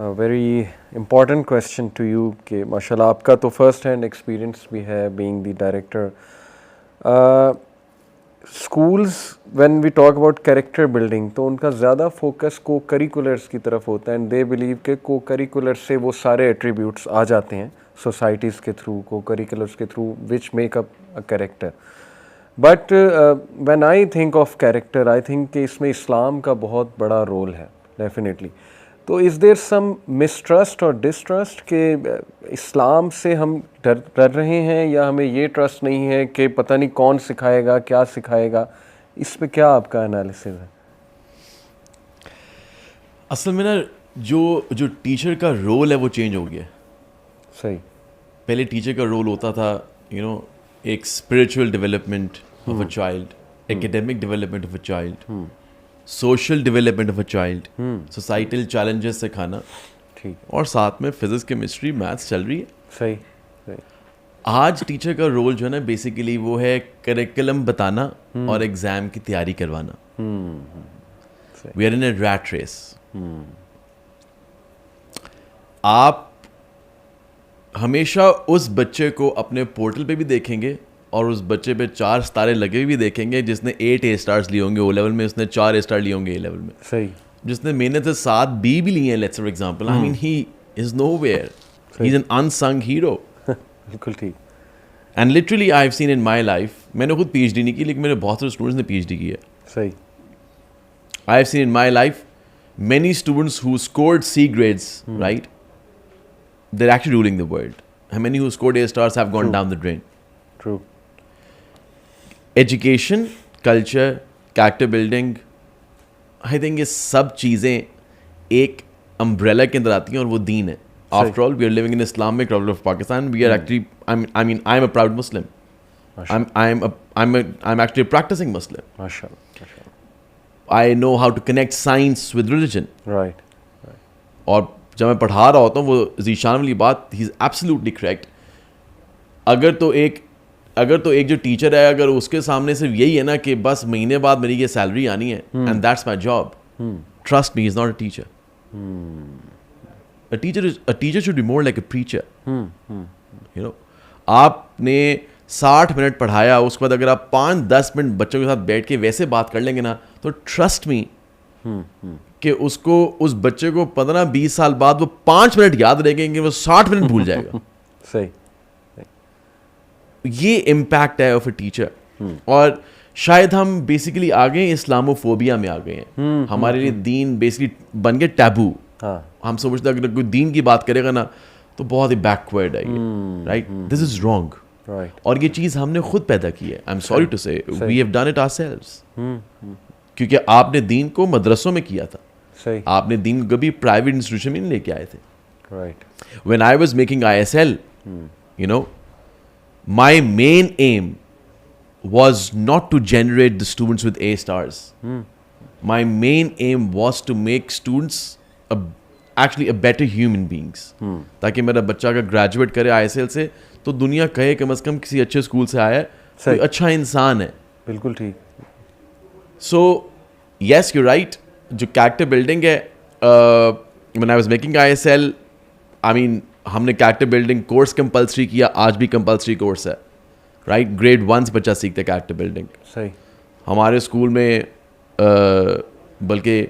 Very important question to you कि माशाल्लाह आपका तो फर्स्ट हैंड एक्सपीरियंस भी है being the director. Schools when we talk about character building तो उनका ज़्यादा फोकस को करिकुलर्स की तरफ होता है एंड दे बिलीव के को करिकुलर से वो सारे एट्रीब्यूट्स आ जाते हैं सोसाइटीज़ के थ्रू, को करिकुलर्स के through which make up a character. But when I think of character I think कि इसमें इस्लाम का बहुत बड़ा रोल है डेफिनेटली. तो इज़ देयर सम मिसट्रस्ट और डिसट्रस्ट के इस्लाम से हम डर रहे हैं या हमें ये ट्रस्ट नहीं है कि पता नहीं कौन सिखाएगा क्या सिखाएगा. इस पे क्या आपका एनालिसिस है? असल में ना जो जो टीचर का रोल है वो चेंज हो गया. सही. पहले टीचर का रोल होता था एक spiritual development of a child, academic development of a child, social development of a child, societal challenges सिखाना, ठीक. और साथ में फिजिक्स केमिस्ट्री मैथ्स चल रही है. सही. सही. आज टीचर का रोल जो है ना बेसिकली वो है करिकुलम बताना और एग्जाम की तैयारी करवाना. We are in a rat race. आप हमेशा उस बच्चे को अपने पोर्टल पे भी देखेंगे और उस बच्चे पे 4 सितारे लगे हुए भी देखेंगे जिसने 8 A स्टार्स लिए होंगे ओ लेवल में, उसने 4 A स्टार लिए होंगे A लेवल में. सही. जिसने मेहनत से 7 B भी लिए हैं, let's for example. I mean he is nowhere, he is an unsung hero. बिल्कुल ठीक. And literally I have seen in my life, मैंने खुद PhD नहीं की लेकिन मेरे बहुत सारे स्टूडेंट्स ने PhD की है. सही. I have seen in my life many students who scored C grades, right? They're actually ruling the world. And many who scored A stars have gone down the drain. True. Education, culture, character building, I think ये सब चीज़ें एक umbrella के अंदर आती हैं और वो दीन है. After all, we are living in Islamic Republic of Pakistan. We are actually, I'm a proud Muslim. I'm actually a practicing Muslim. माशाल्लाह. माशाल्लाह. I know how to connect science with religion. Right. और जब मैं पढ़ा रहा होता हूँ वो जीशान वाली बात, ही इज़ एब्सोल्युटली करेक्ट. अगर तो एक जो टीचर है, अगर उसके सामने सिर्फ यही है ना कि बस महीने बाद मेरी ये सैलरी आनी है and that's my job, trust me, is not a teacher. A teacher should be more like a preacher. आपने 60 मिनट पढ़ाया, उसके बाद अगर आप 5-10 मिनट बच्चों के साथ बैठ के वैसे बात कर लेंगे ना, तो ट्रस्ट मी कि उसको, उस बच्चे को 15-20 साल बाद वो 5 मिनट याद रहेंगे, वो 60 मिनट भूल जाएगा. सही. ये इम्पैक्ट है ऑफ अ टीचर. और शायद हम बेसिकली आ गए इस्लामोफोबिया में आ गए हैं. हमारे लिए दीन बेसिकली बन गया टैबू. हम समझते हैं अगर कोई दीन की बात करेगा ना तो बहुत ही बैकवर्ड है ये, राइट? This is wrong. और ये चीज़ हमने खुद पैदा की है. I am sorry to say we have done it ourselves. क्योंकि आपने दीन को मदरसों में किया था. सही. आपने दीन कभी प्राइवेट इंस्टीट्यूशन में नहीं लेके आए थे. Right. When I was making ISL, my main aim was not to generate the students with A stars. My main aim was to make students actually a better human beings. ताकि मेरा बच्चा अगर graduate करे ISL से तो दुनिया कहे कम से कम किसी अच्छे स्कूल से आया है, कोई अच्छा इंसान है. बिल्कुल ठीक. So yes, you're right. जो कैरेक्टर बिल्डिंग है, when I was making ISL, I mean, हमने कैरेक्टर बिल्डिंग कोर्स कंपलसरी किया, आज भी कंपलसरी कोर्स है, राइट? ग्रेड 1 से बच्चा सीखता है कैरेक्टर बिल्डिंग. सही. हमारे स्कूल में बल्कि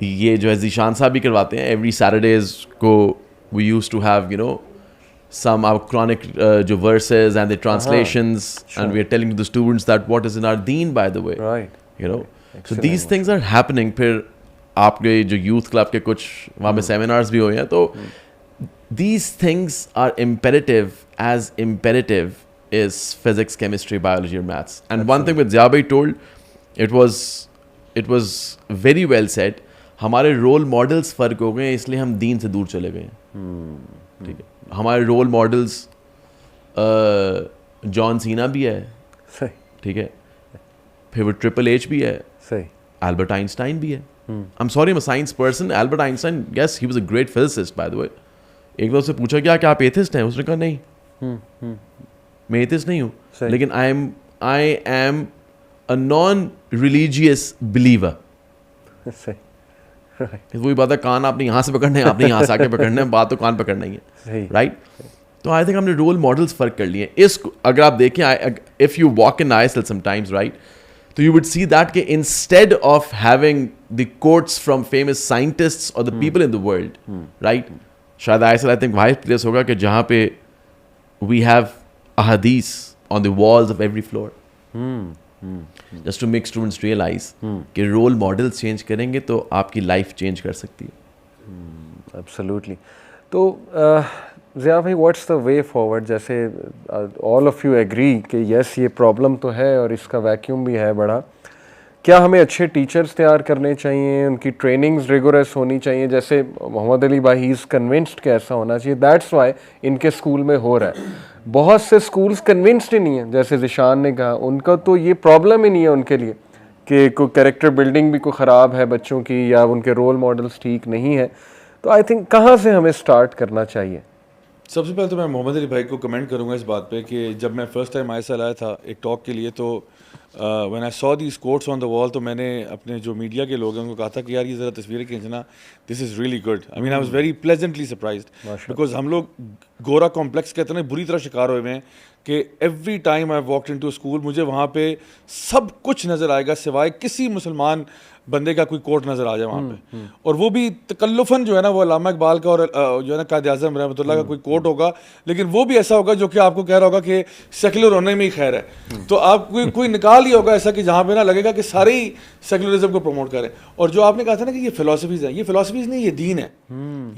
ये जो है जीशान साहब भी करवाते हैं एवरी सैटरडेज को. We use to have some our Quranic जो verses and the translations, and we are telling the students that what is in our deen, by the way. Right. So these things are happening. फिर आपके जो youth club के कुछ वहाँ पे seminars भी हुए हैं, तो these things are imperative is physics, chemistry, biology or maths. And one thing with Ziya bhai told, it was very well said. हमारे रोल मॉडल्स फ़र्क हो गए, इसलिए हम दीन से दूर चले गए. ठीक है. हमारे रोल मॉडल्स जॉन सीना भी है. सही. ठीक है. फिर वो ट्रिपल H भी है. सही. एल्बर्ट आइंस्टाइन भी है. I'm sorry, I'm a science person. Albert Einstein, yes, he was a great physicist, by the way. एक बार उससे पूछा क्या आप एथिस्ट हैं? उसने कहा नहीं, मैं एथिस्ट नहीं हूँ, लेकिन I am a non-religious believer. सही. वही बात है, कान आपने यहाँ से पकड़ना है, आपने यहाँ से आके पकड़ना है, बात तो कान पकड़ना ही है, राइट? तो आई थिंक हमने रोल मॉडल्स फर्क कर लिए इस, अगर आप देखें, if you walk in ISL sometimes, right, तो you would see that कि instead of having the quotes from famous scientists or the people in the world, right? शायद ISL I think वहाँ place होगा कि जहाँ पे we have ahadith on the walls of every floor, just to make students realize कि role models change करेंगे तो आपकी life change कर सकती है. Absolutely. तो ज़िया भाई, व्हाट्स द वे फॉरवर्ड? जैसे ऑल ऑफ यू एग्री कि यस ये प्रॉब्लम तो है और इसका वैक्यूम भी है बड़ा, क्या हमें अच्छे टीचर्स तैयार करने चाहिए, उनकी ट्रेनिंग्स रिगोरस होनी चाहिए? जैसे मोहम्मद अली भाई ही इज़ कन्विंस्ड कि ऐसा होना चाहिए, दैट्स वाई इनके स्कूल में हो रहा है. बहुत से स्कूल्स कन्विंस्ड ही नहीं है, जैसे ज़िशान ने कहा, उनका तो ये प्रॉब्लम ही नहीं है उनके लिए कि कोई कैरेक्टर बिल्डिंग भी कोई ख़राब है बच्चों की, या उनके रोल मॉडल्स ठीक नहीं है. तो आई थिंक कहाँ से हमें स्टार्ट करना चाहिए? सबसे पहले तो मैं मोहम्मद अली भाई को कमेंट करूंगा इस बात पे कि जब मैं फर्स्ट टाइम आईएसएल आया था एक टॉक के लिए, तो when I saw these quotes on the wall, तो मैंने अपने जो मीडिया के लोग हैं उनको कहा था कि यार ये ज़रा तस्वीरें खींचना, this is really good. I mean I was very pleasantly surprised because हम लोग गोरा कॉम्प्लेक्स के इतने बुरी तरह शिकार हुए हैं कि every time I walked into school मुझे वहाँ पे सब कुछ नज़र आएगा सिवाय किसी मुसलमान बंदे का कोई कोट नज़र आ जाए वहाँ पे, और वो भी तकल्लुफन जो है ना, वो अल्लामा इकबाल का और जो है ना कायद आज़म रहमतुल्लाह का कोई कोट होगा, लेकिन वो भी ऐसा होगा जो कि आपको कह रहा होगा कि सेकुलर होने में ही खैर है. तो आप कोई निकाल ही होगा ऐसा कि जहाँ पे ना लगेगा कि सारे ही सेकुलरिज्म को प्रमोट करें. और जो आपने कहा था ना कि ये फिलोसफीज है, ये फिलोसफीज नहीं, ये दीन है.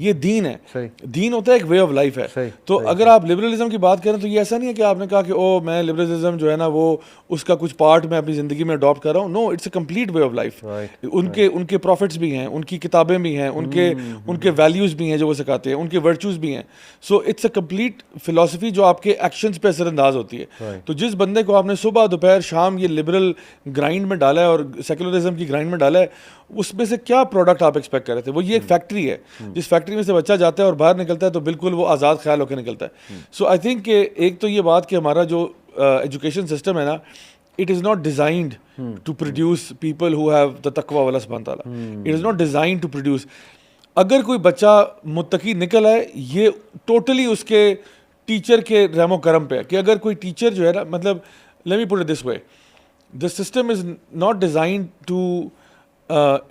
ये दीन है. दीन होता है एक वे ऑफ लाइफ है. तो अगर आप लिबरलिज्म की बात करें तो ये ऐसा नहीं है कि आपने कहा कि ओ मैं लिबरलिज्म जो है ना वो उसका कुछ पार्ट मैं अपनी ज़िंदगी में अडॉप्ट कर रहा हूँ. No, it's a complete way of life. उनके प्रॉफिट्स भी हैं, उनकी किताबें भी हैं, उनके वैल्यूज़ भी हैं जो वो सिखाते हैं, उनके वर्चूज़ भी हैं. So it's a complete philosophy जो आपके एक्शंस पे असरअंदाज होती है. तो जिस बंदे को आपने सुबह दोपहर शाम ये लिबरल ग्राइंड में डाला है और सेकुलरिज्म की ग्राइंड में डाला है, उसमें से क्या प्रोडक्ट आप एक्सपेक्ट कर रहे थे? वो ये एक फैक्ट्री है. जिस फैक्ट्री में से बच्चा जाता है और बाहर निकलता है तो बिल्कुल वो आज़ाद ख्याल होकर निकलता है. सो आई थिंक एक तो ये बात कि हमारा जो एजुकेशन सिस्टम है ना, it is not designed to produce people who have the taqwa of Allah subhanahu wa ta'ala. It is not designed to produce. अगर कोई बच्चा मुत्तकी निकल आए, ये टोटली उसके टीचर के रहमो करम पे है कि अगर कोई टीचर जो है ना, मतलब let me put it this way, the system is not designed to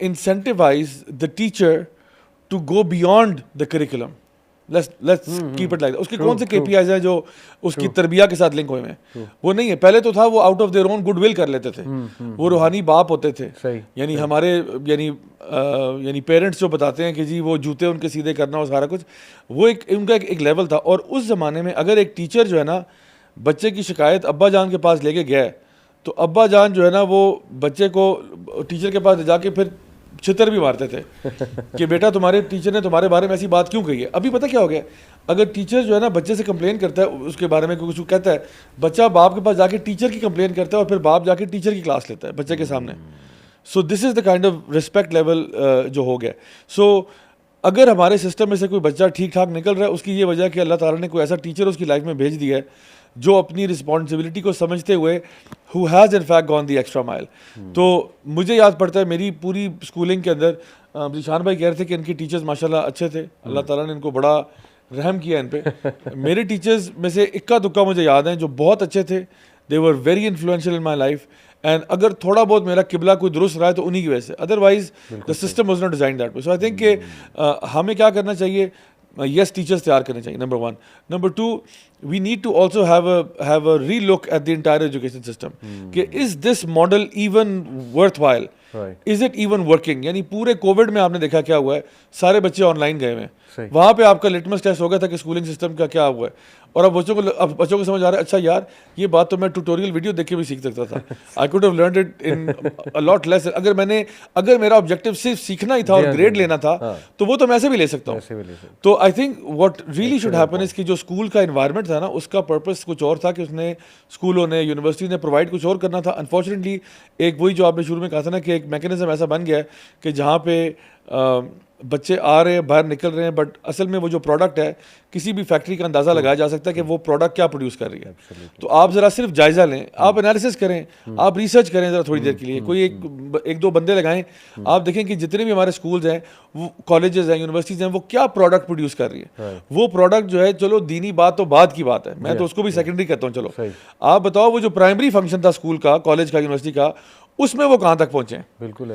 incentivize the teacher to go beyond the curriculum. Let's keep it like that. उसके कौन से KPIs हैं जो उसकी तरबिया के साथ लिंक हुए हैं? वो नहीं है. पहले तो था वो out of their own goodwill कर लेते थे. वो रूहानी बाप होते थे. यानी हमारे यानी पेरेंट्स जो बताते हैं कि जी वो जूते उनके सीधे करना और सारा कुछ, वो उनका एक लेवल था. और उस ज़माने में अगर एक टीचर जो है ना बच्चे की शिकायत अब्बा जान के पास लेके गया, तो अब्बा जान जो है ना वो बच्चे को टीचर के पास जाके फिर छितर भी मारते थे कि बेटा तुम्हारे टीचर ने तुम्हारे बारे में ऐसी बात क्यों कही है. अभी पता क्या हो गया, अगर टीचर जो है ना बच्चे से कंप्लेन करता है उसके बारे में कुछ कहता है, बच्चा बाप के पास जाके टीचर की कंप्लेन करता है और फिर बाप जाके टीचर की क्लास लेता है बच्चे के सामने. So this is the kind of respect level जो हो गया. सो अगर हमारे सिस्टम में से कोई बच्चा ठीक ठाक निकल रहा है, उसकी ये वजह कि अल्लाह ताला ने कोई ऐसा टीचर उसकी लाइफ में भेज दिया है जो अपनी रिस्पॉन्सिबिलिटी को समझते हुए who has in fact gone the extra mile. तो मुझे याद पड़ता है मेरी पूरी स्कूलिंग के अंदर ज़िशान भाई कह रहे थे कि इनके टीचर्स माशाल्लाह अच्छे थे, अल्लाह ताला ने इनको बड़ा रहम किया इन पे. मेरे टीचर्स में से इक्का दुक्का मुझे याद हैं जो बहुत अच्छे थे. They were very influential in my life. And अगर थोड़ा बहुत मेरा किबला कोई दुरुस्त रहा है तो उन्हीं की वजह से, otherwise the system was not design that way. So I think कि हमें क्या करना चाहिए, yes, टीचर्स तैयार करने चाहिए, number one. Number two, we need to also have a relook at the entire education system कि is this model even worthwhile, is it even working. यानी पूरे कोविड में आपने देखा क्या हुआ है, सारे बच्चे ऑनलाइन गए हुए हैं. वहाँ पे आपका लिटमस टेस्ट हो गया था कि स्कूलिंग सिस्टम का क्या हुआ है. और अब बच्चों को समझ आ रहा है, अच्छा यार ये बात तो मैं ट्यूटोरियल वीडियो देख के भी सीख सकता था. I could have learned it in a lot less. अगर मेरा ऑब्जेक्टिव सिर्फ सीखना ही था और ग्रेड लेना था तो वो तो मैं ऐसे भी ले सकता हूँ. तो I think what really should happen is कि जो स्कूल का एनवायरनमेंट था ना, उसका पर्पस कुछ और था कि उसने स्कूलों ने यूनिवर्सिटी ने प्रोवाइड कुछ और करना था. अनफॉर्चुनेटली एक वही जो आपने शुरू में कहा था ना कि एक मैकेनिज्म ऐसा बन गया है कि जहाँ पे बच्चे आ रहे हैं, बाहर निकल रहे हैं, बट असल में वो जो प्रोडक्ट है किसी भी फैक्ट्री का अंदाज़ा लगाया जा सकता है कि वो प्रोडक्ट क्या प्रोड्यूस कर रही है। तो आप ज़रा सिर्फ जायज़ा लें, आप एनालिसिस करें, आप रिसर्च करें ज़रा थोड़ी देर के लिए, कोई एक दो बंदे लगाएं, आप देखें कि जितने भी हमारे स्कूल्स हैं, वो कॉलेजेस हैं, यूनिवर्सिटीज़ हैं, वो क्या प्रोडक्ट प्रोड्यूस कर रही है। वो प्रोडक्ट जो है, चलो दीनी बात तो बाद की बात है, मैं तो उसको भी सेकेंडरी कहता हूँ। चलो आप बताओ, वो जो प्राइमरी फंक्शन था स्कूल का, कॉलेज का, यूनिवर्सिटी का, उसमें वो कहाँ तक पहुँचे हैं? बिल्कुल है।